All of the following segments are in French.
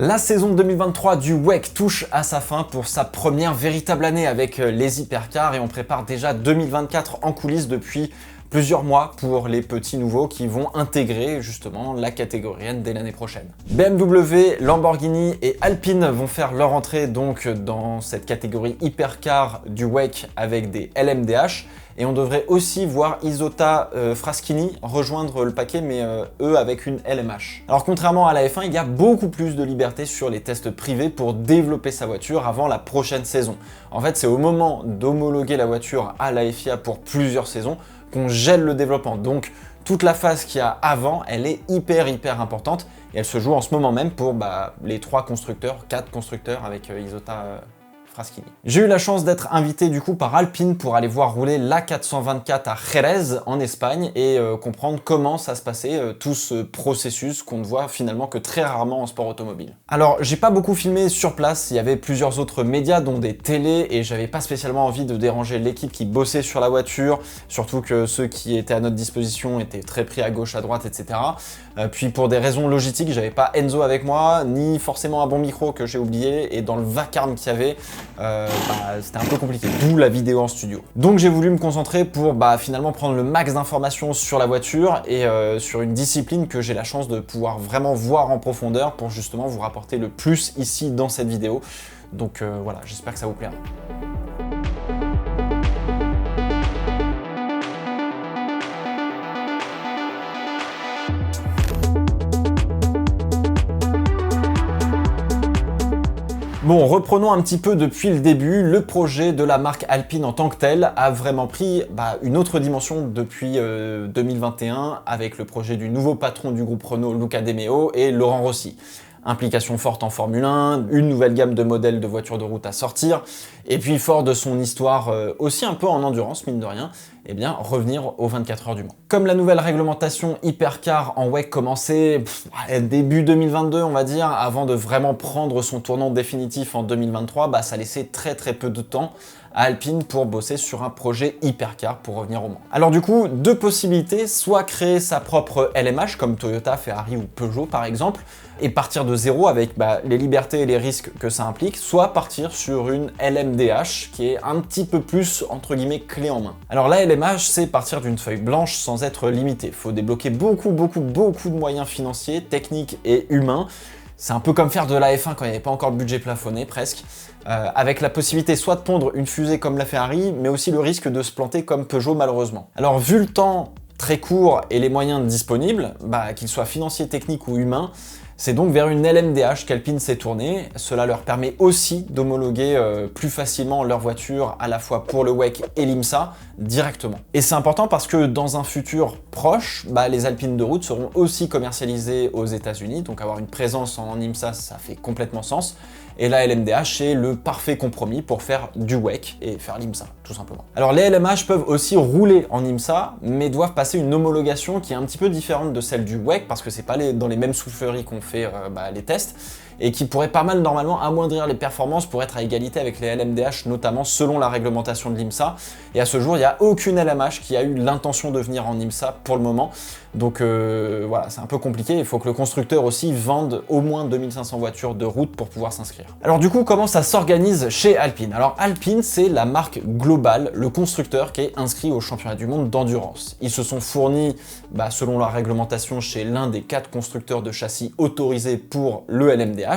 La saison 2023 du WEC touche à sa fin pour sa première véritable année avec les hypercars et on prépare déjà 2024 en coulisses depuis plusieurs mois pour les petits nouveaux qui vont intégrer justement la catégorie N dès l'année prochaine. BMW, Lamborghini et Alpine vont faire leur entrée donc dans cette catégorie hypercar du WEC avec des LMDH. Et on devrait aussi voir Isotta Fraschini rejoindre le paquet, mais eux avec une LMH. Alors contrairement à la F1, il y a beaucoup plus de liberté sur les tests privés pour développer sa voiture avant la prochaine saison. En fait, c'est au moment d'homologuer la voiture à la FIA pour plusieurs saisons qu'on gèle le développement. Donc toute la phase qu'il y a avant, elle est hyper importante et elle se joue en ce moment même pour les 4 constructeurs avec Isotta Fraschini. J'ai eu la chance d'être invité du coup par Alpine pour aller voir rouler l'A424 à Jerez en Espagne et comprendre comment ça se passait, tout ce processus qu'on ne voit finalement que très rarement en sport automobile. Alors j'ai pas beaucoup filmé sur place, il y avait plusieurs autres médias dont des télés et j'avais pas spécialement envie de déranger l'équipe qui bossait sur la voiture, surtout que ceux qui étaient à notre disposition étaient très pris à gauche, à droite, etc. Puis pour des raisons logistiques, j'avais pas Enzo avec moi, ni forcément un bon micro que j'ai oublié et dans le vacarme qu'il y avait, c'était un peu compliqué, d'où la vidéo en studio. Donc j'ai voulu me concentrer pour finalement prendre le max d'informations sur la voiture et sur une discipline que j'ai la chance de pouvoir vraiment voir en profondeur pour justement vous rapporter le plus ici dans cette vidéo. Donc voilà, j'espère que ça vous plaira. Bon, reprenons un petit peu depuis le début. Le projet de la marque Alpine en tant que tel a vraiment pris une autre dimension depuis 2021 avec le projet du nouveau patron du groupe Renault, Luca De Meo, et Laurent Rossi. Implication forte en Formule 1, une nouvelle gamme de modèles de voitures de route à sortir, et puis fort de son histoire aussi un peu en endurance, mine de rien, revenir aux 24 heures du Mans. Comme la nouvelle réglementation hypercar en WEC commençait début 2022, on va dire, avant de vraiment prendre son tournant définitif en 2023, ça laissait très peu de temps à Alpine pour bosser sur un projet hypercar pour revenir au Mans. Alors du coup, 2 possibilités, soit créer sa propre LMH comme Toyota, Ferrari ou Peugeot par exemple, et partir de zéro avec les libertés et les risques que ça implique, soit partir sur une LMDH qui est un petit peu plus entre guillemets clé en main. Alors la LMH, c'est partir d'une feuille blanche sans être limité. Il faut débloquer beaucoup de moyens financiers, techniques et humains. C'est un peu comme faire de la F1 quand il n'y avait pas encore de budget plafonné, presque, avec la possibilité soit de pondre une fusée comme la Ferrari, mais aussi le risque de se planter comme Peugeot malheureusement. Alors vu le temps très court et les moyens disponibles, qu'ils soient financiers, techniques ou humains, c'est donc vers une LMDH qu'Alpine s'est tournée. Cela leur permet aussi d'homologuer plus facilement leur voiture à la fois pour le WEC et l'IMSA directement. Et c'est important parce que dans un futur proche, les Alpines de route seront aussi commercialisées aux États-Unis, donc avoir une présence en IMSA, ça fait complètement sens. Et la LMDH est le parfait compromis pour faire du WEC et faire l'IMSA, tout simplement. Alors les LMH peuvent aussi rouler en IMSA, mais doivent passer une homologation qui est un petit peu différente de celle du WEC, parce que c'est pas dans les mêmes souffleries qu'on fait les tests, et qui pourrait pas mal normalement amoindrir les performances pour être à égalité avec les LMDH, notamment selon la réglementation de l'IMSA. Et à ce jour, il n'y a aucune LMH qui a eu l'intention de venir en IMSA pour le moment. Donc voilà, c'est un peu compliqué. Il faut que le constructeur aussi vende au moins 2500 voitures de route pour pouvoir s'inscrire. Alors du coup, comment ça s'organise chez Alpine? Alors Alpine, c'est la marque globale, le constructeur qui est inscrit au championnat du monde d'endurance. Ils se sont fournis, selon la réglementation, chez l'un des 4 constructeurs de châssis autorisés pour le LMDH.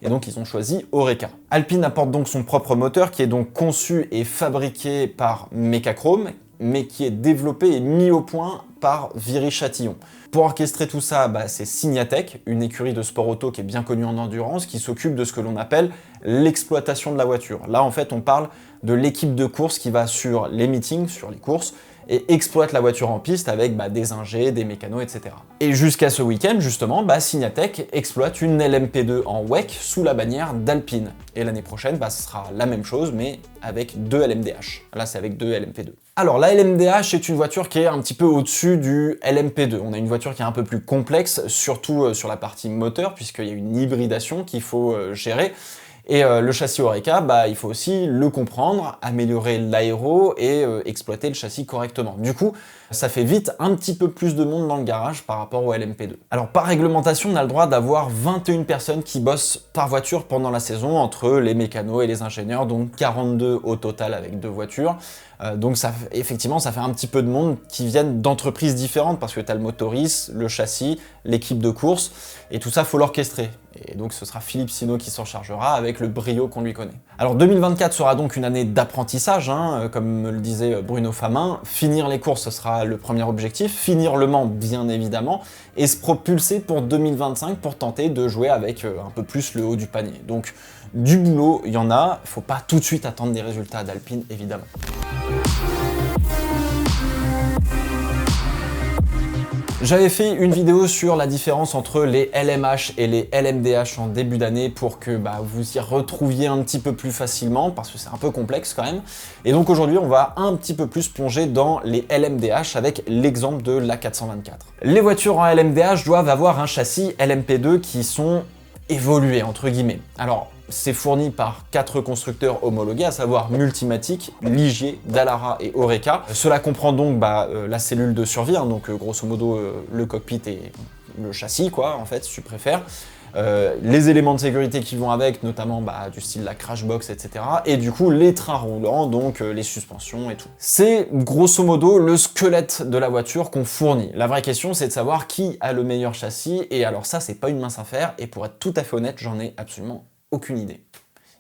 Et donc ils ont choisi Oreca. Alpine apporte donc son propre moteur qui est donc conçu et fabriqué par Mecachrome, mais qui est développé et mis au point par Viry-Châtillon. Pour orchestrer tout ça, c'est Signatech, une écurie de sport auto qui est bien connue en endurance, qui s'occupe de ce que l'on appelle l'exploitation de la voiture. Là, en fait, on parle de l'équipe de course qui va sur les meetings, sur les courses, et exploite la voiture en piste avec des ingés, des mécanos, etc. Et jusqu'à ce week-end, justement, Signatech exploite une LMP2 en WEC sous la bannière d'Alpine. Et l'année prochaine, ce sera la même chose, mais avec 2 LMDH. Là, c'est avec 2 LMP2. Alors, la LMDH est une voiture qui est un petit peu au-dessus du LMP2. On a une voiture qui est un peu plus complexe, surtout sur la partie moteur, puisqu'il y a une hybridation qu'il faut gérer. Et le châssis Oreca, il faut aussi le comprendre, améliorer l'aéro et exploiter le châssis correctement. Du coup, ça fait vite un petit peu plus de monde dans le garage par rapport au LMP2. Alors par réglementation, on a le droit d'avoir 21 personnes qui bossent par voiture pendant la saison, entre les mécanos et les ingénieurs, donc 42 au total avec 2 voitures. Donc effectivement, ça fait un petit peu de monde qui viennent d'entreprises différentes, parce que tu as le motoriste, le châssis, l'équipe de course, et tout ça, faut l'orchestrer. Et donc ce sera Philippe Sino qui s'en chargera avec le brio qu'on lui connaît. Alors 2024 sera donc une année d'apprentissage, comme me le disait Bruno Famin. Finir les courses, ce sera le premier objectif, finir Le Mans bien évidemment, et se propulser pour 2025 pour tenter de jouer avec un peu plus le haut du panier. Donc du boulot, il y en a, faut pas tout de suite attendre des résultats d'Alpine évidemment. J'avais fait une vidéo sur la différence entre les LMH et les LMDH en début d'année pour que vous y retrouviez un petit peu plus facilement, parce que c'est un peu complexe quand même. Et donc aujourd'hui, on va un petit peu plus plonger dans les LMDH avec l'exemple de l'A424. Les voitures en LMDH doivent avoir un châssis LMP2 qui sont évolués, entre guillemets. Alors, c'est fourni par 4 constructeurs homologués, à savoir Multimatic, Ligier, Dallara et Oreca. Cela comprend donc la cellule de survie, donc grosso modo le cockpit et le châssis, quoi, en fait, si tu préfères. Les éléments de sécurité qui vont avec, notamment du style la crashbox, etc. Et du coup, les trains roulants, donc les suspensions et tout. C'est grosso modo le squelette de la voiture qu'on fournit. La vraie question, c'est de savoir qui a le meilleur châssis, et alors ça, c'est pas une mince affaire, et pour être tout à fait honnête, j'en ai absolument aucune idée.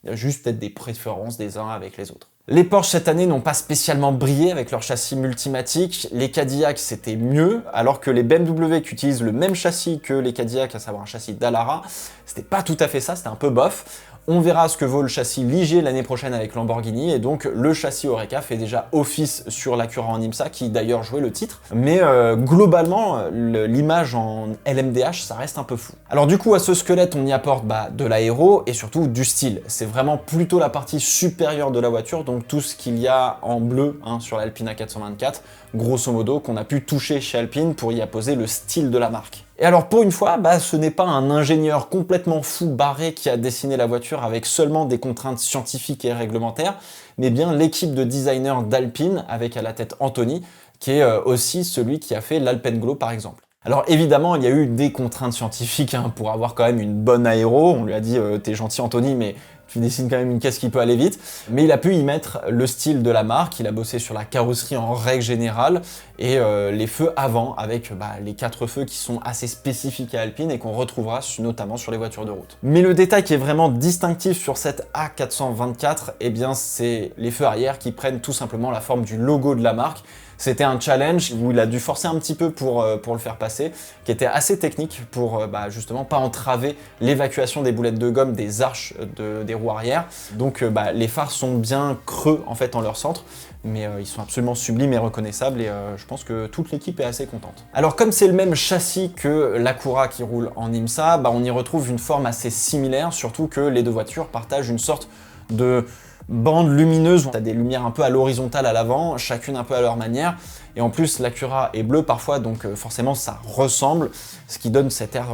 Il y a juste peut-être des préférences des uns avec les autres. Les Porsche cette année n'ont pas spécialement brillé avec leur châssis Multimatic, les Cadillac c'était mieux, alors que les BMW qui utilisent le même châssis que les Cadillac, à savoir un châssis Dallara, c'était pas tout à fait ça, c'était un peu bof. On verra ce que vaut le châssis Ligier l'année prochaine avec Lamborghini, et donc le châssis Oreca fait déjà office sur l'Acura en IMSA, qui d'ailleurs jouait le titre. Mais globalement, l'image en LMDH, ça reste un peu fou. Alors du coup, à ce squelette, on y apporte de l'aéro et surtout du style. C'est vraiment plutôt la partie supérieure de la voiture, donc tout ce qu'il y a en bleu sur l'Alpine A424, grosso modo, qu'on a pu toucher chez Alpine pour y apposer le style de la marque. Et alors pour une fois, ce n'est pas un ingénieur complètement fou barré qui a dessiné la voiture avec seulement des contraintes scientifiques et réglementaires, mais bien l'équipe de designers d'Alpine, avec à la tête Anthony, qui est aussi celui qui a fait l'Alpenglow par exemple. Alors évidemment, il y a eu des contraintes scientifiques pour avoir quand même une bonne aéro. On lui a dit t'es gentil Anthony, mais tu dessines quand même une caisse qui peut aller vite. Mais il a pu y mettre le style de la marque, il a bossé sur la carrosserie en règle générale, et les feux avant, avec les 4 feux qui sont assez spécifiques à Alpine et qu'on retrouvera notamment sur les voitures de route. Mais le détail qui est vraiment distinctif sur cette A424, c'est les feux arrière qui prennent tout simplement la forme du logo de la marque. C'était un challenge où il a dû forcer un petit peu pour le faire passer, qui était assez technique pour justement pas entraver l'évacuation des boulettes de gomme des arches des roues arrière. Donc les phares sont bien creux en fait en leur centre, mais ils sont absolument sublimes et reconnaissables, et je pense que toute l'équipe est assez contente. Alors comme c'est le même châssis que l'Acura qui roule en IMSA, on y retrouve une forme assez similaire, surtout que les deux voitures partagent une sorte de bande lumineuse. T'as des lumières un peu à l'horizontale à l'avant, chacune un peu à leur manière, et en plus l'Acura est bleue parfois, donc forcément ça ressemble, ce qui donne cet air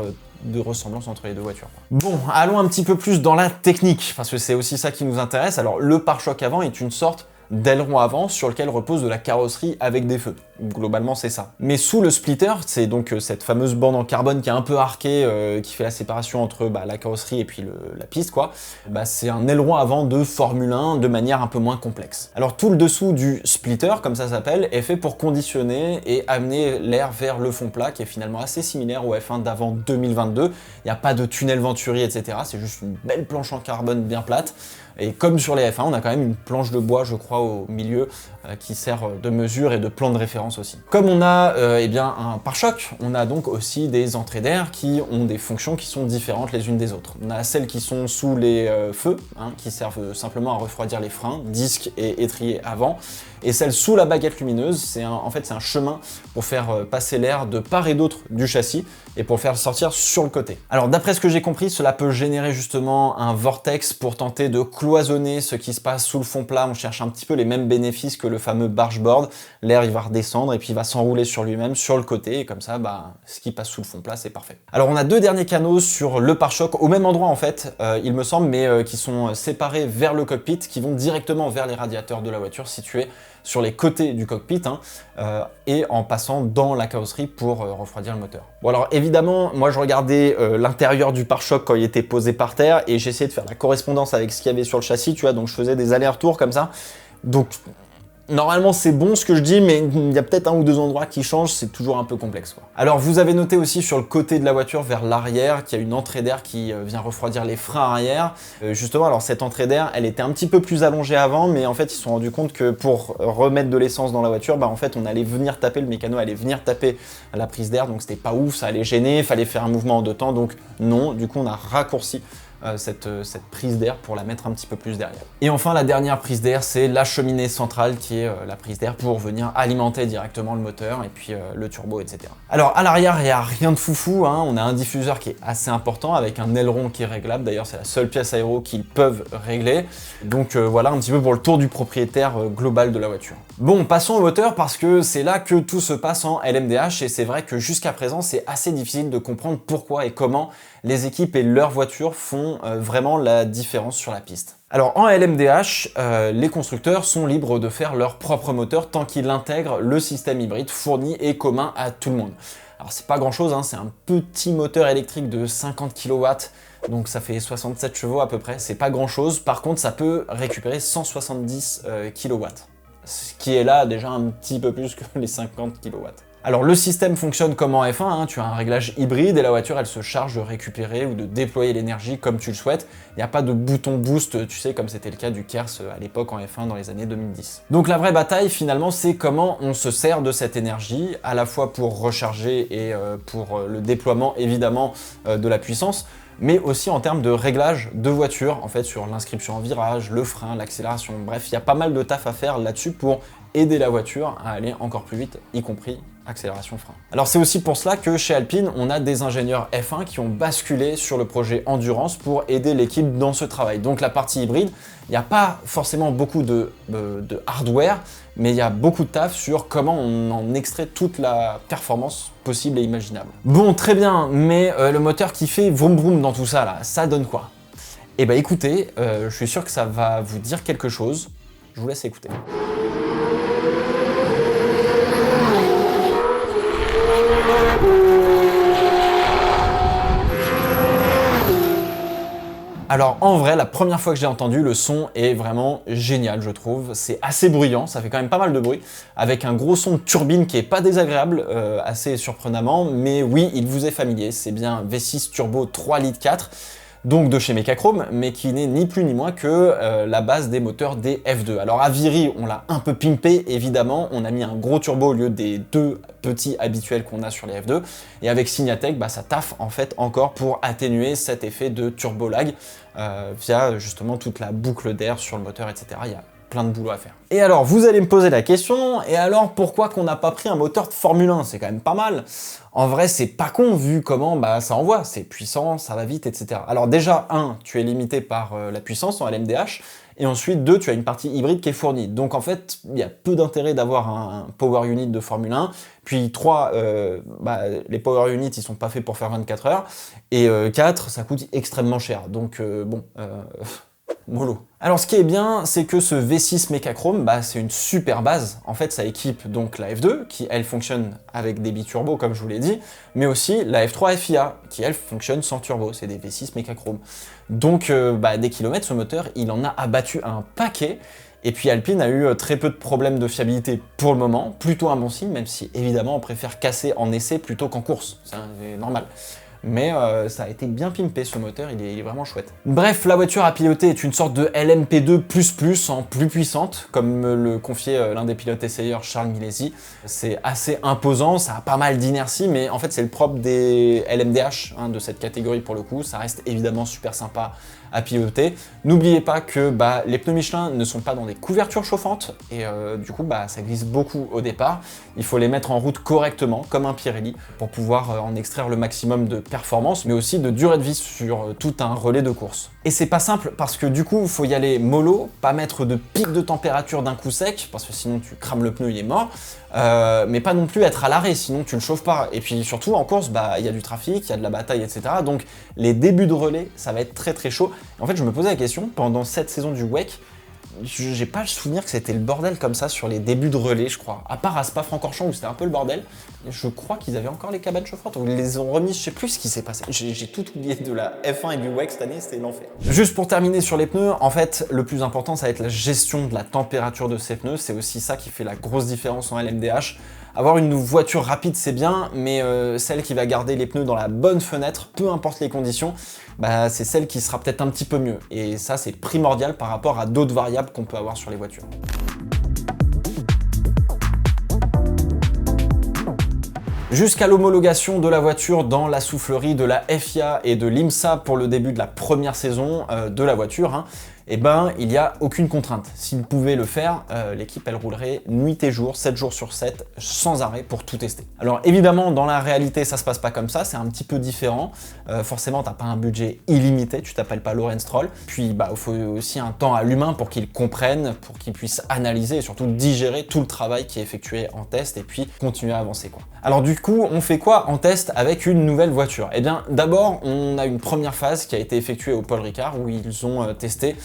de ressemblance entre les deux voitures. Bon, allons un petit peu plus dans la technique, parce que c'est aussi ça qui nous intéresse. Alors le pare-choc avant est une sorte d'aileron avant sur lequel repose de la carrosserie avec des feux. Globalement, c'est ça. Mais sous le splitter, c'est donc cette fameuse bande en carbone qui est un peu arquée, qui fait la séparation entre la carrosserie et puis la piste, quoi. C'est un aileron avant de Formule 1 de manière un peu moins complexe. Alors tout le dessous du splitter, comme ça s'appelle, est fait pour conditionner et amener l'air vers le fond plat, qui est finalement assez similaire au F1 d'avant 2022. Il n'y a pas de tunnel Venturi, etc. C'est juste une belle planche en carbone bien plate. Et comme sur les F1, on a quand même une planche de bois, je crois, au milieu, qui sert de mesure et de plan de référence aussi. Comme on a un pare-choc, on a donc aussi des entrées d'air qui ont des fonctions qui sont différentes les unes des autres. On a celles qui sont sous les feux, qui servent simplement à refroidir les freins, disques et étriers avant, et celles sous la baguette lumineuse, c'est un chemin pour faire passer l'air de part et d'autre du châssis et pour le faire sortir sur le côté. Alors d'après ce que j'ai compris, cela peut générer justement un vortex pour tenter de cloisonner ce qui se passe sous le fond plat. On cherche un petit peu les mêmes bénéfices que le fameux bargeboard. L'air il va redescendre, détendre et puis il va s'enrouler sur lui-même, sur le côté, et comme ça, bah, ce qui passe sous le fond plat, c'est parfait. Alors on a 2 derniers canaux sur le pare-choc, au même endroit en fait, il me semble, mais qui sont séparés vers le cockpit, qui vont directement vers les radiateurs de la voiture situés sur les côtés du cockpit, et en passant dans la carrosserie pour refroidir le moteur. Bon alors évidemment, moi je regardais l'intérieur du pare-choc quand il était posé par terre, et j'essayais de faire la correspondance avec ce qu'il y avait sur le châssis, tu vois, donc je faisais des allers-retours comme ça. Donc normalement c'est bon ce que je dis, mais il y a peut-être 1 ou 2 endroits qui changent, c'est toujours un peu complexe, quoi. Alors vous avez noté aussi sur le côté de la voiture vers l'arrière qu'il y a une entrée d'air qui vient refroidir les freins arrière. Justement, alors cette entrée d'air, elle était un petit peu plus allongée avant, mais en fait ils se sont rendus compte que pour remettre de l'essence dans la voiture, bah en fait on allait venir taper, le mécano allait venir taper la prise d'air, donc c'était pas ouf, ça allait gêner, il fallait faire un mouvement en 2 temps, donc non, du coup on a raccourci cette prise d'air pour la mettre un petit peu plus derrière. Et enfin, la dernière prise d'air, c'est la cheminée centrale qui est la prise d'air pour venir alimenter directement le moteur et puis le turbo, etc. Alors à l'arrière, il n'y a rien de foufou, hein. On a un diffuseur qui est assez important avec un aileron qui est réglable. D'ailleurs, c'est la seule pièce aéro qu'ils peuvent régler. Donc voilà un petit peu pour le tour du propriétaire global de la voiture. Bon, passons au moteur parce que c'est là que tout se passe en LMDH et c'est vrai que jusqu'à présent, c'est assez difficile de comprendre pourquoi et comment les équipes et leurs voitures font vraiment la différence sur la piste. Alors en LMDH, les constructeurs sont libres de faire leur propre moteur tant qu'ils intègrent le système hybride fourni et commun à tout le monde. Alors c'est pas grand chose, hein, c'est un petit moteur électrique de 50 kW, donc ça fait 67 chevaux à peu près, c'est pas grand chose. Par contre ça peut récupérer 170 kW, ce qui est là déjà un petit peu plus que les 50 kW. Alors le système fonctionne comme en F1, hein, tu as un réglage hybride et la voiture elle se charge de récupérer ou de déployer l'énergie comme tu le souhaites. Il n'y a pas de bouton boost, tu sais, comme c'était le cas du Kers à l'époque en F1 dans les années 2010. Donc la vraie bataille finalement c'est comment on se sert de cette énergie, à la fois pour recharger et pour le déploiement évidemment de la puissance, mais aussi en termes de réglage de voiture, en fait sur l'inscription en virage, le frein, l'accélération, bref, il y a pas mal de taf à faire là-dessus pour aider la voiture à aller encore plus vite, y compris accélération frein. Alors c'est aussi pour cela que chez Alpine, on a des ingénieurs F1 qui ont basculé sur le projet Endurance pour aider l'équipe dans ce travail. Donc la partie hybride, il n'y a pas forcément beaucoup de hardware, mais il y a beaucoup de taf sur comment on en extrait toute la performance possible et imaginable. Bon, très bien, mais le moteur qui fait vroom vroom dans tout ça là, ça donne quoi? Eh ben écoutez, je suis sûr que ça va vous dire quelque chose. Je vous laisse écouter. Alors en vrai, la première fois que j'ai entendu, le son est vraiment génial, je trouve. C'est assez bruyant, ça fait quand même pas mal de bruit, avec un gros son de turbine qui est pas désagréable, assez surprenamment, mais oui, il vous est familier, c'est bien un V6 turbo 3 litres 4, donc de chez Mecachrome, mais qui n'est ni plus ni moins que la base des moteurs des F2. Alors à Viry, on l'a un peu pimpé, évidemment, on a mis un gros turbo au lieu des 2 petits habituels qu'on a sur les F2, et avec Signatech, bah, ça taffe en fait encore pour atténuer cet effet de turbo lag, via justement toute la boucle d'air sur le moteur, etc. Il y a plein de boulot à faire. Et alors, vous allez me poser la question, et alors pourquoi qu'on n'a pas pris un moteur de Formule 1? C'est quand même pas mal. En vrai, c'est pas con vu comment bah, ça envoie, c'est puissant, ça va vite, etc. Alors déjà, 1, tu es limité par la puissance en LMDH, et ensuite 2, tu as une partie hybride qui est fournie. Donc en fait, il y a peu d'intérêt d'avoir un power unit de Formule 1. Puis 3, les power units, ils sont pas faits pour faire 24 heures. Et 4, ça coûte extrêmement cher. Donc mollo. Alors ce qui est bien, c'est que ce V6 Mecachrome, bah, c'est une super base. En fait, ça équipe donc la F2, qui elle fonctionne avec des biturbo comme je vous l'ai dit, mais aussi la F3 FIA, qui elle fonctionne sans turbo, c'est des V6 Mecachrome. Donc des kilomètres, ce moteur, il en a abattu un paquet. Et puis Alpine a eu très peu de problèmes de fiabilité pour le moment, plutôt un bon signe, même si évidemment on préfère casser en essai plutôt qu'en course, c'est normal. Mais ça a été bien pimpé ce moteur, il est vraiment chouette. Bref, la voiture à piloter est une sorte de LMP2++ en plus puissante, comme me le confiait l'un des pilotes essayeurs, Charles Milesi. C'est assez imposant, ça a pas mal d'inertie, mais en fait c'est le propre des LMDH, de cette catégorie pour le coup, ça reste évidemment super sympa à piloter. N'oubliez pas que les pneus Michelin ne sont pas dans des couvertures chauffantes, et du coup ça glisse beaucoup au départ. Il faut les mettre en route correctement, comme un Pirelli, pour pouvoir en extraire le maximum de performance, mais aussi de durée de vie sur tout un relais de course. Et c'est pas simple parce que du coup, il faut y aller mollo, pas mettre de pic de température d'un coup sec, parce que sinon tu crames le pneu, il est mort, mais pas non plus être à l'arrêt, sinon tu le chauffes pas. Et puis surtout en course, il y a du trafic, il y a de la bataille, etc. Donc les débuts de relais, ça va être très très chaud. En fait, je me posais la question, pendant cette saison du WEC, j'ai pas le souvenir que c'était le bordel comme ça sur les débuts de relais, je crois. À part à Spa-Francorchamps où c'était un peu le bordel, je crois qu'ils avaient encore les cabanes chauffantes, ou ils les ont remises, je sais plus ce qui s'est passé. J'ai tout oublié de la F1 et du WEC cette année, c'était l'enfer. Juste pour terminer sur les pneus, en fait, le plus important, ça va être la gestion de la température de ces pneus. C'est aussi ça qui fait la grosse différence en LMDH. Avoir une voiture rapide, c'est bien, mais celle qui va garder les pneus dans la bonne fenêtre, peu importe les conditions, c'est celle qui sera peut-être un petit peu mieux. Et ça, c'est primordial par rapport à d'autres variables qu'on peut avoir sur les voitures. Jusqu'à l'homologation de la voiture dans la soufflerie de la FIA et de l'IMSA pour le début de la première saison de la voiture, il n'y a aucune contrainte. S'ils pouvaient le faire, l'équipe elle roulerait nuit et jour, 7 jours sur 7, sans arrêt pour tout tester. Alors évidemment, dans la réalité, ça se passe pas comme ça, c'est un petit peu différent. Forcément, t'as pas un budget illimité, tu t'appelles pas Lawrence Stroll. Puis il faut aussi un temps à l'humain pour qu'il comprenne, pour qu'il puisse analyser et surtout digérer tout le travail qui est effectué en test et puis continuer à avancer, quoi. Alors du coup, on fait quoi en test avec une nouvelle voiture? Eh bien, d'abord, on a une première phase qui a été effectuée au Paul Ricard où ils ont testé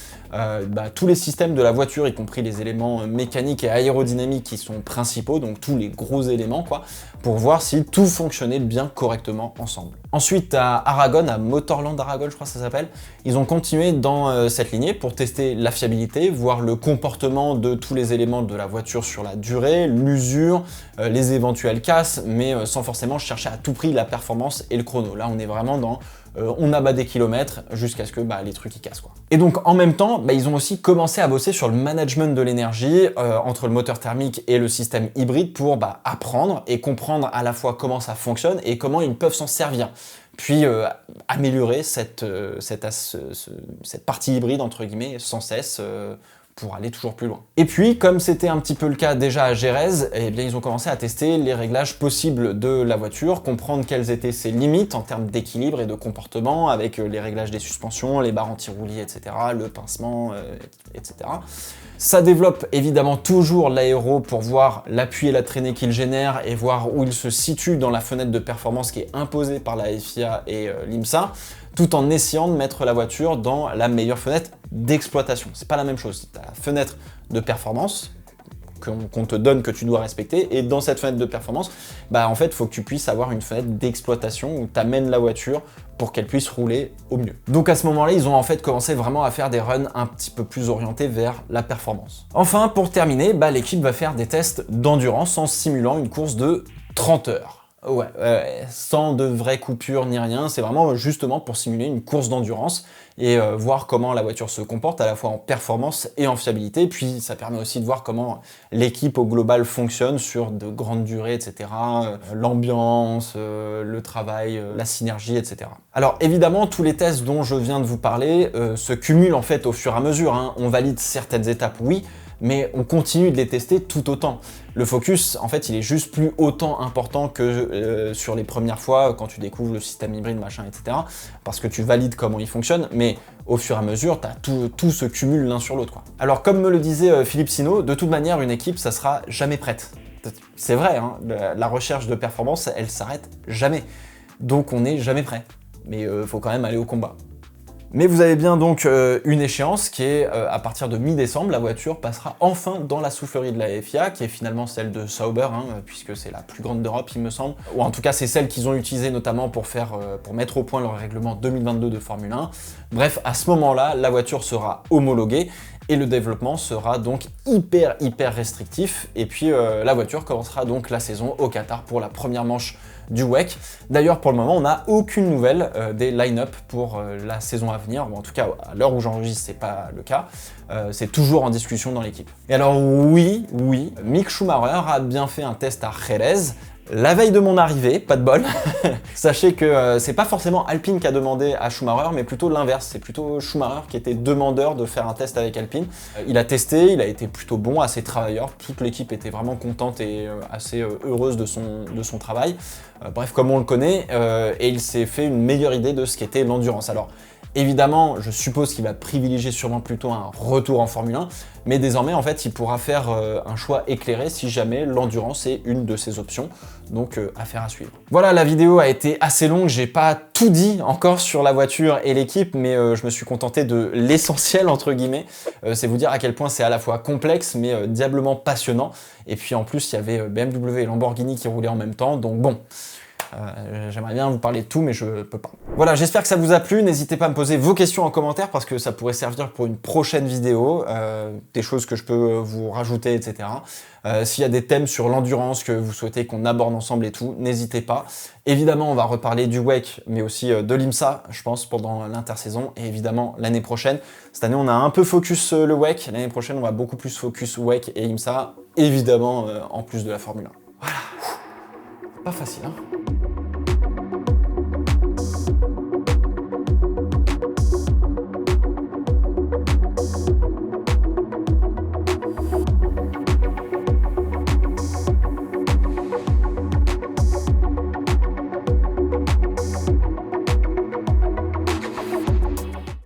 tous les systèmes de la voiture, y compris les éléments mécaniques et aérodynamiques qui sont principaux, donc tous les gros éléments, quoi, pour voir si tout fonctionnait bien correctement ensemble. Ensuite, à Aragon, à Motorland Aragon, je crois que ça s'appelle, ils ont continué dans cette lignée pour tester la fiabilité, voir le comportement de tous les éléments de la voiture sur la durée, l'usure, les éventuelles casses, mais sans forcément chercher à tout prix la performance et le chrono. Là, on est vraiment dans on abat des kilomètres jusqu'à ce que les trucs ils cassent, quoi. Et donc en même temps, ils ont aussi commencé à bosser sur le management de l'énergie entre le moteur thermique et le système hybride pour apprendre et comprendre à la fois comment ça fonctionne et comment ils peuvent s'en servir. Puis améliorer cette partie hybride entre guillemets sans cesse pour aller toujours plus loin. Et puis, comme c'était un petit peu le cas déjà à Jerez, ils ont commencé à tester les réglages possibles de la voiture, comprendre quelles étaient ses limites en termes d'équilibre et de comportement, avec les réglages des suspensions, les barres anti-roulis, etc., le pincement, etc. Ça développe évidemment toujours l'aéro pour voir l'appui et la traînée qu'il génère et voir où il se situe dans la fenêtre de performance qui est imposée par la FIA et l'IMSA, tout en essayant de mettre la voiture dans la meilleure fenêtre d'exploitation. C'est pas la même chose. Tu as la fenêtre de performance qu'on te donne, que tu dois respecter, et dans cette fenêtre de performance, en fait, il faut que tu puisses avoir une fenêtre d'exploitation où tu amènes la voiture pour qu'elle puisse rouler au mieux. Donc à ce moment-là, ils ont en fait commencé vraiment à faire des runs un petit peu plus orientés vers la performance. Enfin, pour terminer, l'équipe va faire des tests d'endurance en simulant une course de 30 heures. Sans de vraies coupures ni rien, c'est vraiment justement pour simuler une course d'endurance et voir comment la voiture se comporte à la fois en performance et en fiabilité, puis ça permet aussi de voir comment l'équipe au global fonctionne sur de grandes durées, etc. L'ambiance, le travail, la synergie, etc. Alors évidemment, tous les tests dont je viens de vous parler se cumulent en fait au fur et à mesure, On valide certaines étapes, oui, mais on continue de les tester tout autant. Le focus, en fait, il est juste plus autant important que sur les premières fois, quand tu découvres le système hybride, machin, etc. Parce que tu valides comment il fonctionne, mais au fur et à mesure, tout se cumule l'un sur l'autre, quoi. Alors, comme me le disait Philippe Sino, de toute manière, une équipe, ça sera jamais prête. C'est vrai, la recherche de performance, elle s'arrête jamais. Donc, on n'est jamais prêt. Mais faut quand même aller au combat. Mais vous avez bien donc une échéance qui est à partir de mi-décembre, la voiture passera enfin dans la soufflerie de la FIA, qui est finalement celle de Sauber, puisque c'est la plus grande d'Europe, il me semble. Ou en tout cas, c'est celle qu'ils ont utilisée notamment pour mettre au point leur règlement 2022 de Formule 1. Bref, à ce moment-là, la voiture sera homologuée et le développement sera donc hyper restrictif. Et puis la voiture commencera donc la saison au Qatar pour la première manche du WEC. D'ailleurs, pour le moment, on n'a aucune nouvelle des line-up pour la saison à venir, ou en tout cas, à l'heure où j'enregistre, c'est pas le cas. C'est toujours en discussion dans l'équipe. Et alors oui, Mick Schumacher a bien fait un test à Jerez, La veille de mon arrivée, pas de bol, sachez que c'est pas forcément Alpine qui a demandé à Schumacher, mais plutôt l'inverse. C'est plutôt Schumacher qui était demandeur de faire un test avec Alpine. Il a testé, il a été plutôt bon, assez travailleur. Toute l'équipe était vraiment contente et assez heureuse de son travail. Bref, comme on le connaît, et il s'est fait une meilleure idée de ce qu'était l'endurance. Alors, évidemment, je suppose qu'il va privilégier sûrement plutôt un retour en Formule 1, mais désormais, en fait, il pourra faire un choix éclairé si jamais l'endurance est une de ses options. Donc, affaire à suivre. Voilà, la vidéo a été assez longue, j'ai pas tout dit encore sur la voiture et l'équipe, mais je me suis contenté de l'essentiel, entre guillemets. C'est vous dire à quel point c'est à la fois complexe, mais diablement passionnant. Et puis en plus, il y avait BMW et Lamborghini qui roulaient en même temps, donc bon. J'aimerais bien vous parler de tout, mais je peux pas. Voilà, j'espère que ça vous a plu. N'hésitez pas à me poser vos questions en commentaire parce que ça pourrait servir pour une prochaine vidéo, des choses que je peux vous rajouter, etc. S'il y a des thèmes sur l'endurance que vous souhaitez qu'on aborde ensemble et tout, n'hésitez pas. Évidemment, on va reparler du WEC, mais aussi de l'IMSA, je pense, pendant l'intersaison. Et évidemment, l'année prochaine. Cette année, on a un peu focus le WEC. L'année prochaine, on va beaucoup plus focus WEC et IMSA, évidemment, en plus de la Formule 1. Voilà. Pas facile, hein.